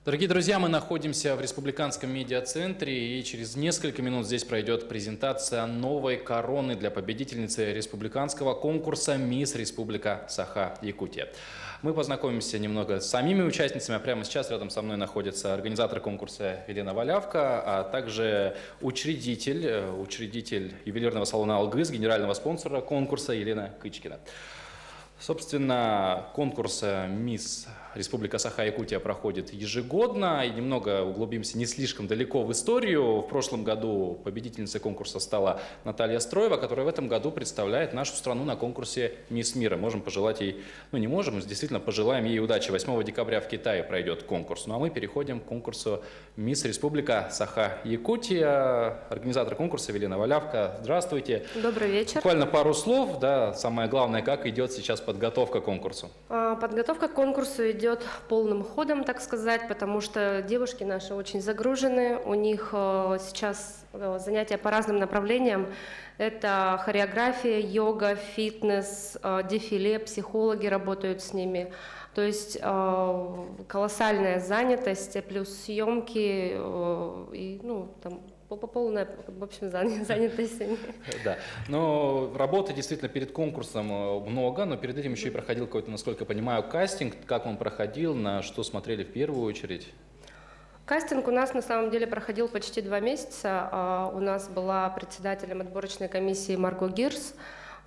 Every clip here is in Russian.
Дорогие друзья, мы находимся в Республиканском медиацентре, и через несколько минут здесь пройдет презентация новой короны для победительницы республиканского конкурса «Мисс Республика Саха-Якутия». Мы познакомимся немного с самими участницами, а прямо сейчас рядом со мной находится организатор конкурса Елена Валявка, а также учредитель ювелирного салона «Алгыз», генерального спонсора конкурса Елена Кычкина. Собственно, конкурс «Мисс Республика Саха-Якутия» проходит ежегодно, и немного углубимся не слишком далеко в историю. В прошлом году победительницей конкурса стала Наталья Строева, которая в этом году представляет нашу страну на конкурсе «Мисс Мира». Можем пожелать ей, не можем, действительно пожелаем ей удачи. 8 декабря в Китае пройдет конкурс. Ну а мы переходим к конкурсу «Мисс Республика Саха-Якутия». Организатор конкурса Елена Валявка. Здравствуйте. Добрый вечер. Буквально пару слов, да, самое главное, как идет сейчас подготовка к конкурсу? Подготовка к конкурсу идет полным ходом, так сказать, потому что девушки наши очень загружены. У них сейчас занятия по разным направлениям. Это хореография, йога, фитнес, дефиле, психологи работают с ними. То есть колоссальная занятость, плюс съемки и полная, в общем, занятость. Да, но работы действительно перед конкурсом много, но перед этим еще и проходил какой-то, насколько я понимаю, кастинг. Как он проходил, на что смотрели в первую очередь? Кастинг у нас на самом деле проходил почти 2 месяца. У нас была председателем отборочной комиссии Марго Гирс.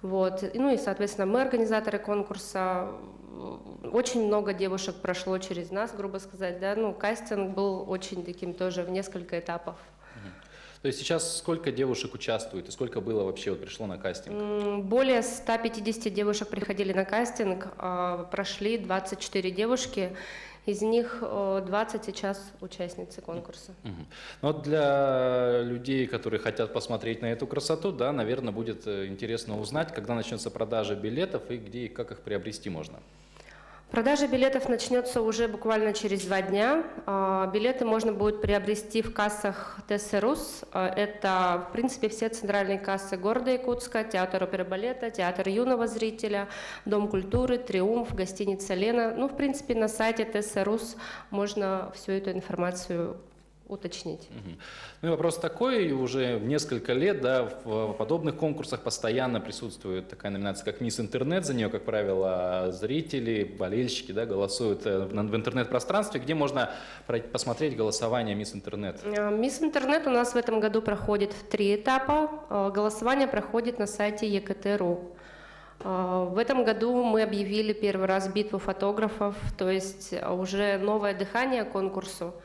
Вот. Ну и, соответственно, мы организаторы конкурса. Очень много девушек прошло через нас, грубо сказать. Да? Ну, кастинг был очень таким тоже в несколько этапов. То есть сейчас сколько девушек участвует и сколько было вообще, пришло на кастинг? Более 150 девушек приходили на кастинг, прошли 24 девушки, из них 20 сейчас участницы конкурса. Ну, вот для людей, которые хотят посмотреть на эту красоту, да, наверное, будет интересно узнать, когда начнется продажа билетов и где и как их приобрести можно. Продажа билетов начнется уже буквально через 2 дня. Билеты можно будет приобрести в кассах ТСРУС. Это, в принципе, все центральные кассы города Якутска, театр оперы и балета, театр юного зрителя, Дом культуры, Триумф, гостиница Лена. Ну, в принципе, на сайте ТСРУС можно всю эту информацию уточнить. Ну и вопрос такой, уже несколько лет, да, в подобных конкурсах постоянно присутствует такая номинация, как «Мисс Интернет». За нее, как правило, зрители, болельщики, да, голосуют в интернет-пространстве. Где можно посмотреть голосование «Мисс Интернет»? «Мисс Интернет» у нас в этом году проходит в 3 этапа. Голосование проходит на сайте ЕКТ.ру. В этом году мы объявили первый раз битву фотографов, то есть уже новое дыхание конкурсу.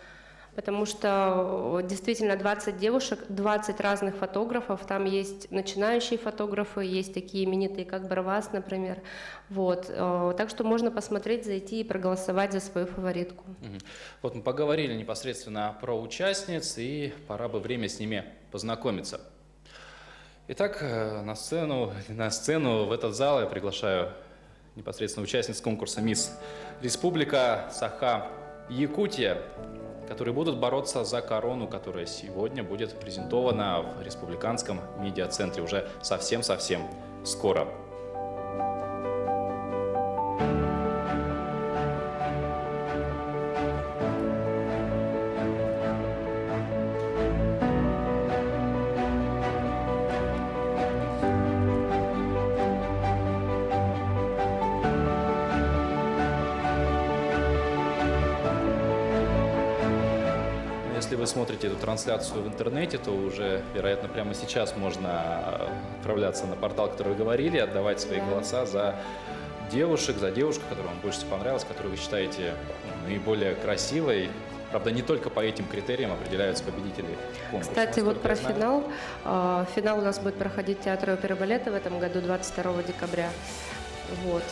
Потому что действительно 20 девушек, 20 разных фотографов, там есть начинающие фотографы, есть такие именитые, как Барвас, например. Вот. Так что можно посмотреть, зайти и проголосовать за свою фаворитку. Вот мы поговорили непосредственно про участниц, и пора бы время с ними познакомиться. Итак, на сцену в этот зал я приглашаю непосредственно участниц конкурса «Мисс Республика Саха-Якутия», которые будут бороться за корону, которая сегодня будет презентована в Республиканском медиацентре уже совсем-совсем скоро. Если вы смотрите эту трансляцию в интернете, то уже, вероятно, прямо сейчас можно отправляться на портал, который вы говорили, отдавать свои голоса за девушек, за девушку, которая вам больше всего понравилась, которую вы считаете наиболее красивой. Правда, не только по этим критериям определяются победители конкурса. Кстати, вот про финал. Финал у нас будет проходить в театре оперы и балета в этом году, 22 декабря. Вот.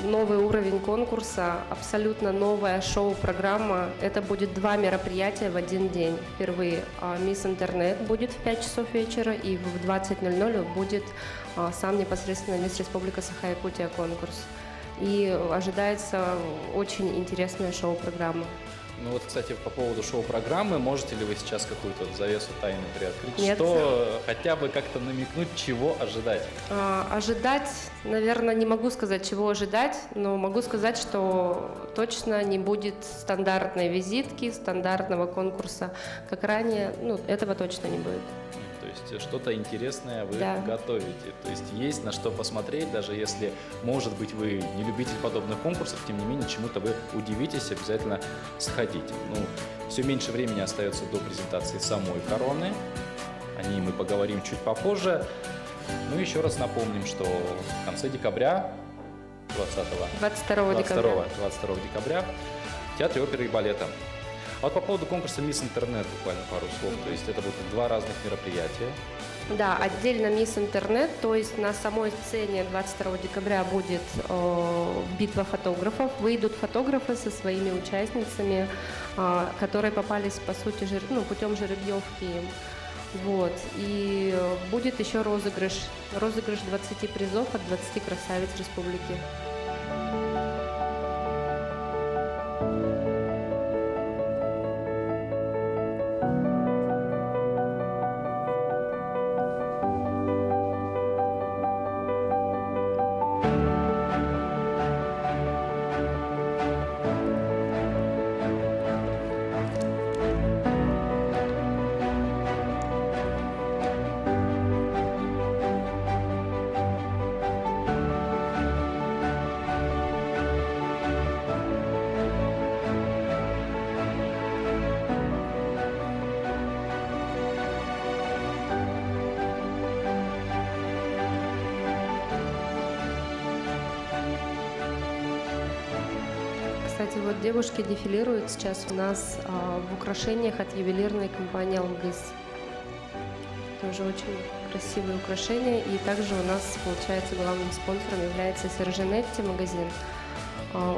Новый уровень конкурса, абсолютно новая шоу-программа. Это будет 2 мероприятия в один день. Впервые «Мисс Интернет» будет в 5 часов вечера, и в 20:00 будет сам непосредственно «Мисс Республика Саха-Якутия» конкурс. И ожидается очень интересная шоу-программа. Ну вот, кстати, по поводу шоу-программы, можете ли вы сейчас какую-то завесу тайны приоткрыть? Нет. Что хотя бы как-то намекнуть, чего ожидать? Ожидать, наверное, не могу сказать, чего ожидать, но могу сказать, что точно не будет стандартной визитки, стандартного конкурса, как ранее. Ну, этого точно не будет. То есть что-то интересное вы Да. готовите. То есть на что посмотреть, даже если, может быть, вы не любитель подобных конкурсов, тем не менее, чему-то вы удивитесь, обязательно сходите. Ну, все меньше времени остается до презентации самой короны. О ней мы поговорим чуть попозже. Ну, еще раз напомним, что в конце декабря, 22 декабря. 22 декабря в Театре оперы и балета. А вот по поводу конкурса «Мисс Интернет» буквально пару слов. То есть это будут два разных мероприятия. Да, отдельно «Мисс Интернет», то есть на самой сцене 22 декабря будет битва фотографов. Выйдут фотографы со своими участницами, которые попались, по сути, путем жеребьевки. Вот. И будет еще розыгрыш 20 призов от 20 красавиц республики. Кстати, вот девушки дефилируют сейчас у нас в украшениях от ювелирной компании «Алмгыз». Тоже очень красивые украшения. И также у нас, получается, главным спонсором является Сержанетти магазин.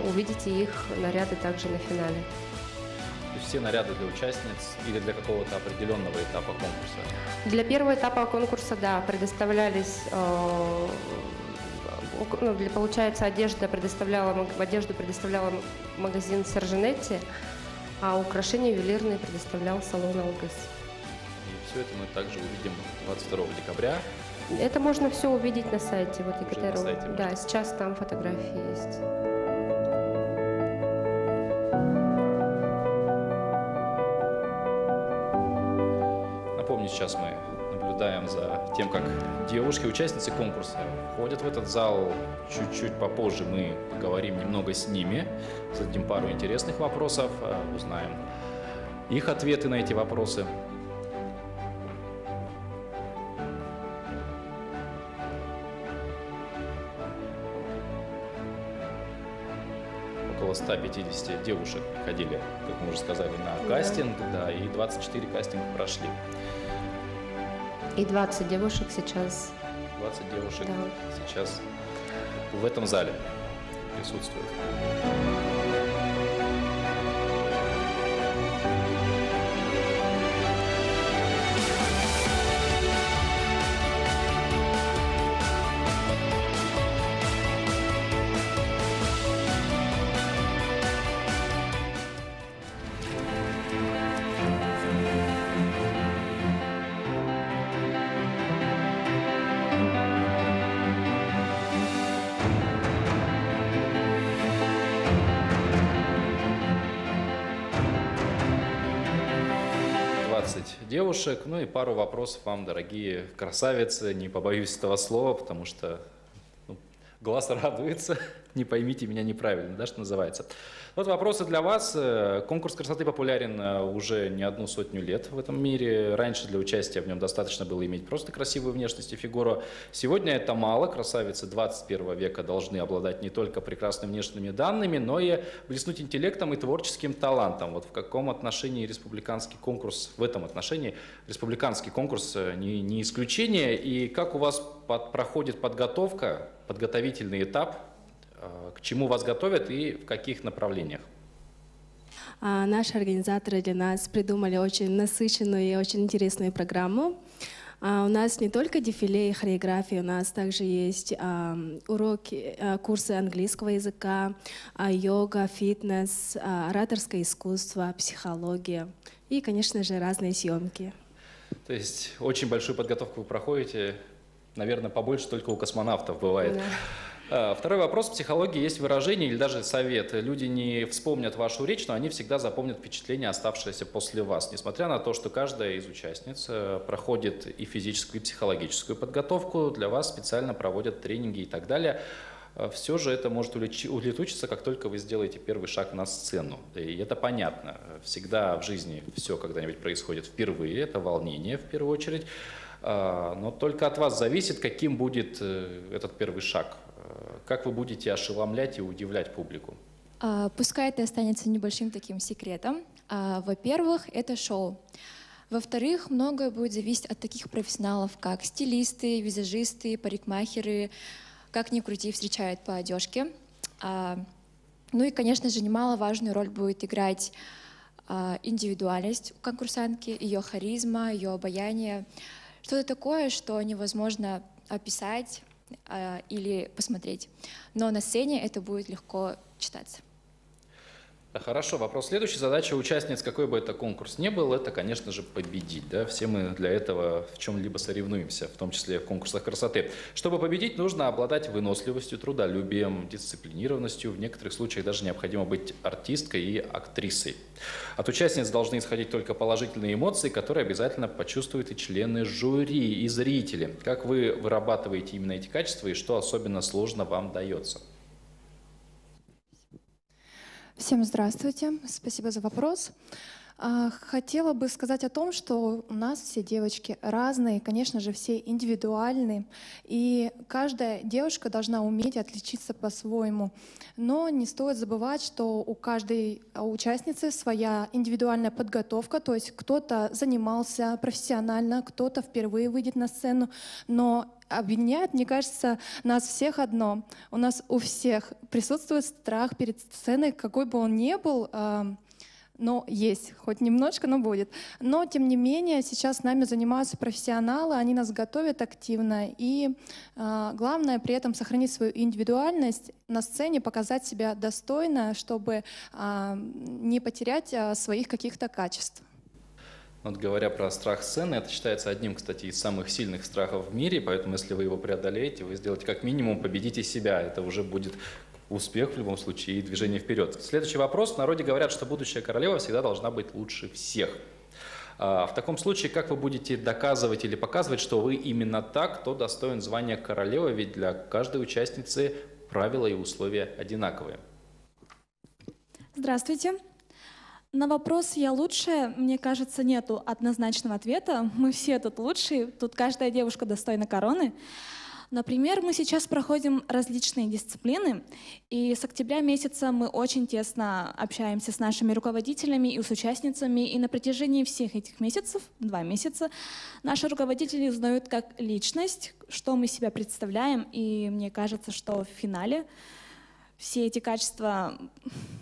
Увидите их наряды также на финале. То есть все наряды для участниц или для какого-то определенного этапа конкурса? Для первого этапа конкурса, да, предоставлялись, получается, одежду предоставляла магазин Сержанетти, а украшения ювелирные предоставлял салон «Алмгыз». И все это мы также увидим 22 декабря. Это можно все увидеть на сайте. Вот Уже на сайте да, можно. сейчас там фотографии есть. Напомню, сейчас мы наблюдаем за тем, как девушки, участницы конкурса, входят в этот зал. Чуть-чуть попозже мы поговорим немного с ними, зададим пару интересных вопросов, узнаем их ответы на эти вопросы. Около 150 девушек приходили, как мы уже сказали, на кастинг, да, и 24 кастинга прошли. И 20 девушек сейчас. 20 девушек Да. сейчас в этом зале присутствуют. Девушек, ну и пару вопросов вам, дорогие красавицы, не побоюсь этого слова, потому что глаз радуется, не поймите меня неправильно, да, что называется. Вот вопросы для вас. Конкурс красоты популярен уже не 100 лет в этом мире. Раньше для участия в нем достаточно было иметь просто красивую внешность и фигуру. Сегодня это мало. Красавицы 21 века должны обладать не только прекрасными внешними данными, но и блеснуть интеллектом и творческим талантом. Вот в каком отношении республиканский конкурс, в этом отношении республиканский конкурс не исключение. И как у вас проходит подготовка, подготовительный этап, к чему вас готовят и в каких направлениях? Наши организаторы для нас придумали очень насыщенную и очень интересную программу. У нас не только дефиле и хореография, у нас также есть уроки, курсы английского языка, йога, фитнес, ораторское искусство, психология и, конечно же, разные съемки. То есть очень большую подготовку вы проходите, наверное, побольше только у космонавтов бывает. Да. Второй вопрос. В психологии есть выражение или даже совет. Люди не вспомнят вашу речь, но они всегда запомнят впечатление, оставшееся после вас. Несмотря на то, что каждая из участниц проходит и физическую, и психологическую подготовку, для вас специально проводят тренинги и так далее. Все же это может улетучиться, как только вы сделаете первый шаг на сцену. И это понятно. Всегда в жизни все когда-нибудь происходит впервые. Это волнение в первую очередь. Но только от вас зависит, каким будет этот первый шаг. Как вы будете ошеломлять и удивлять публику? Пускай это останется небольшим таким секретом. Во-первых, это шоу. Во-вторых, многое будет зависеть от таких профессионалов, как стилисты, визажисты, парикмахеры, как ни крути, встречают по одежке. Ну и, конечно же, немаловажную роль будет играть индивидуальность у конкурсантки, ее харизма, ее обаяние. Что-то такое, что невозможно описать или посмотреть. Но на сцене это будет легко читаться. Хорошо, вопрос следующий. Задача участниц, какой бы это конкурс ни был, это, конечно же, победить. Да? Все мы для этого в чем-либо соревнуемся, в том числе в конкурсах красоты. Чтобы победить, нужно обладать выносливостью, трудолюбием, дисциплинированностью. В некоторых случаях даже необходимо быть артисткой и актрисой. От участниц должны исходить только положительные эмоции, которые обязательно почувствуют и члены жюри, и зрители. Как вы вырабатываете именно эти качества и что особенно сложно вам дается? Всем здравствуйте, спасибо за вопрос. Хотела бы сказать о том, что у нас все девочки разные, конечно же, все индивидуальны, и каждая девушка должна уметь отличиться по-своему. Но не стоит забывать, что у каждой участницы своя индивидуальная подготовка, то есть кто-то занимался профессионально, кто-то впервые выйдет на сцену, но объединяет, мне кажется, нас всех одно. У нас у всех присутствует страх перед сценой, какой бы он ни был, но есть, хоть немножко, но будет. Но, тем не менее, сейчас с нами занимаются профессионалы, они нас готовят активно. И главное при этом сохранить свою индивидуальность на сцене, показать себя достойно, чтобы не потерять своих каких-то качеств. Вот говоря про страх сцены, это считается одним, кстати, из самых сильных страхов в мире, поэтому если вы его преодолеете, вы сделаете как минимум, победите себя, это уже будет успех в любом случае и движение вперед. Следующий вопрос. В народе говорят, что будущая королева всегда должна быть лучше всех. В таком случае, как вы будете доказывать или показывать, что вы именно так, кто достоин звания королевы, ведь для каждой участницы правила и условия одинаковые? Здравствуйте. На вопрос «я лучшая», мне кажется, нету однозначного ответа. Мы все тут лучшие, тут каждая девушка достойна короны. Например, мы сейчас проходим различные дисциплины, и с октября месяца мы очень тесно общаемся с нашими руководителями и с участницами, и на протяжении всех этих месяцев, 2 месяца, наши руководители узнают как личность, что мы себя представляем, и мне кажется, что в финале все эти качества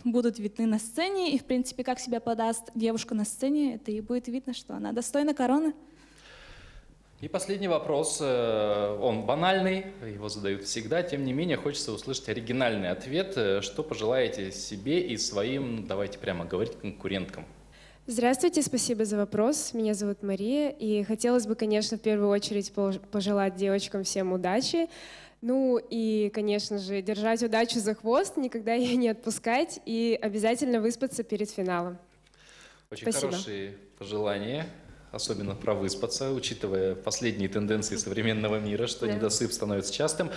будут видны на сцене, и, в принципе, как себя подаст девушка на сцене, это и будет видно, что она достойна короны. И последний вопрос, он банальный, его задают всегда, тем не менее хочется услышать оригинальный ответ. Что пожелаете себе и своим, давайте прямо говорить, конкуренткам? Здравствуйте, спасибо за вопрос. Меня зовут Мария, и хотелось бы, конечно, в первую очередь пожелать девочкам всем удачи. Ну и, конечно же, держать удачу за хвост, никогда ее не отпускать и обязательно выспаться перед финалом. Очень хорошие пожелания. Особенно про выспаться, учитывая последние тенденции современного мира, что недосып становится частым.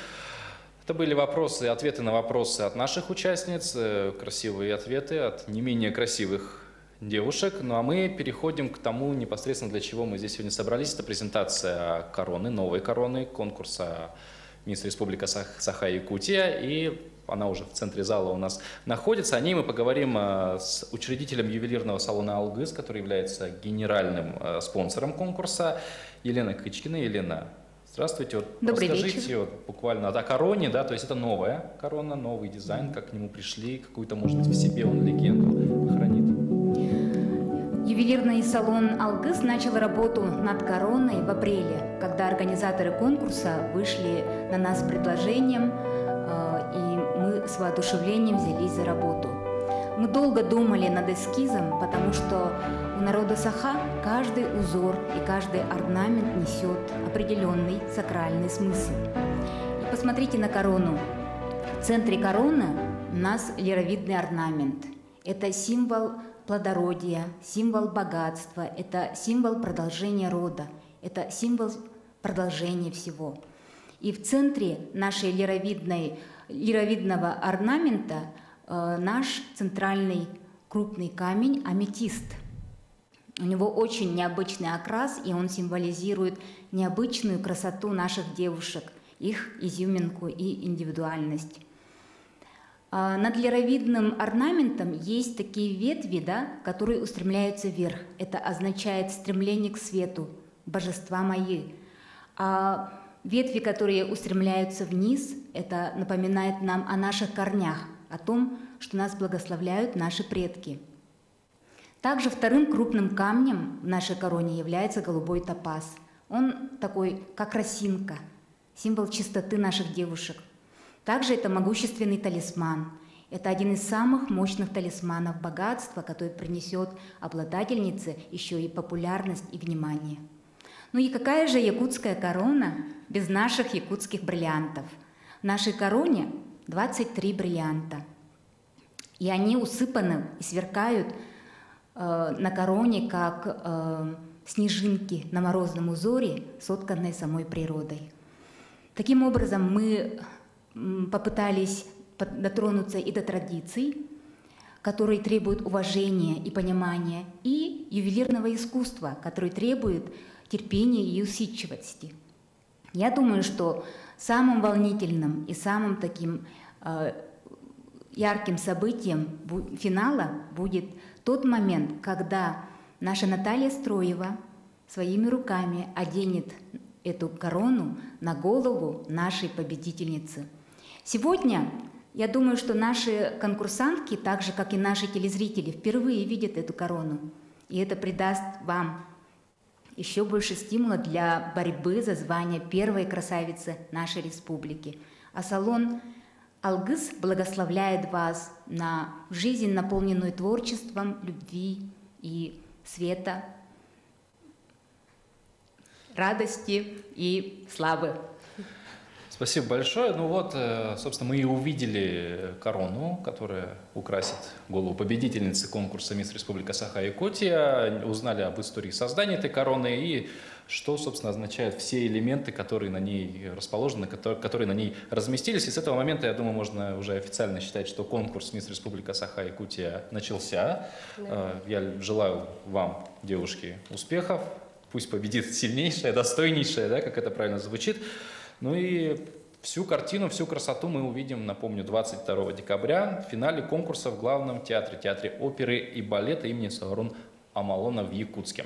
Это были вопросы, ответы на вопросы от наших участниц, красивые ответы от не менее красивых девушек. Ну а мы переходим к тому непосредственно, для чего мы здесь сегодня собрались. Это презентация короны, новой короны, конкурса «Мисс Республика Саха-Якутия». И она уже в центре зала у нас находится. О ней мы поговорим с учредителем ювелирного салона «Алгыз», который является генеральным спонсором конкурса, Еленой Кычкиной. Елена, здравствуйте. Добрый расскажите вечер. Буквально о короне, да, то есть это новая корона, новый дизайн, как к нему пришли, какую-то, может быть, в себе он легенду хранит. Ювелирный салон «Алгыз» начал работу над короной в апреле, когда организаторы конкурса вышли на нас с предложением, и мы с воодушевлением взялись за работу. Мы долго думали над эскизом, потому что у народа Саха каждый узор и каждый орнамент несет определенный сакральный смысл. И посмотрите на корону. В центре короны у нас лировидный орнамент. Это символ плодородия, символ богатства, это символ продолжения рода, это символ продолжения всего. И в центре нашей лировидного орнамента наш центральный крупный камень – аметист. У него очень необычный окрас, и он символизирует необычную красоту наших девушек, их изюминку и индивидуальность. Над лировидным орнаментом есть такие ветви, да, которые устремляются вверх. Это означает стремление к свету, божества мои. А ветви, которые устремляются вниз, это напоминает нам о наших корнях, о том, что нас благословляют наши предки. Также вторым крупным камнем в нашей короне является голубой топаз. Он такой, как росинка, символ чистоты наших девушек. Также это могущественный талисман. Это один из самых мощных талисманов богатства, который принесет обладательнице еще и популярность и внимание. Ну и какая же якутская корона без наших якутских бриллиантов? В нашей короне 23 бриллианта. И они усыпаны и сверкают на короне, как снежинки на морозном узоре, сотканной самой природой. Таким образом, мы попытались дотронуться и до традиций, которые требуют уважения и понимания, и ювелирного искусства, который требует терпения и усидчивости. Я думаю, что самым волнительным и самым таким ярким событием финала будет тот момент, когда наша Наталья Строева своими руками оденет эту корону на голову нашей победительницы. Сегодня, я думаю, что наши конкурсантки, так же, как и наши телезрители, впервые видят эту корону. И это придаст вам еще больше стимула для борьбы за звание первой красавицы нашей республики. А салон «Алгыз» благословляет вас на жизнь, наполненную творчеством, любви и света, радости и славы. Спасибо большое. Ну вот, собственно, мы и увидели корону, которая украсит голову победительницы конкурса «Мисс Республика Саха-Якутия», узнали об истории создания этой короны и что, собственно, означают все элементы, которые на ней расположены, которые на ней разместились. И с этого момента, я думаю, можно уже официально считать, что конкурс «Мисс Республика Саха-Якутия» начался. Да. Я желаю вам, девушки, успехов. Пусть победит сильнейшая, достойнейшая, да, как это правильно звучит. Ну и всю картину, всю красоту мы увидим, напомню, 22 декабря в финале конкурса в главном театре, театре оперы и балета имени Саароон Амалона в Якутске.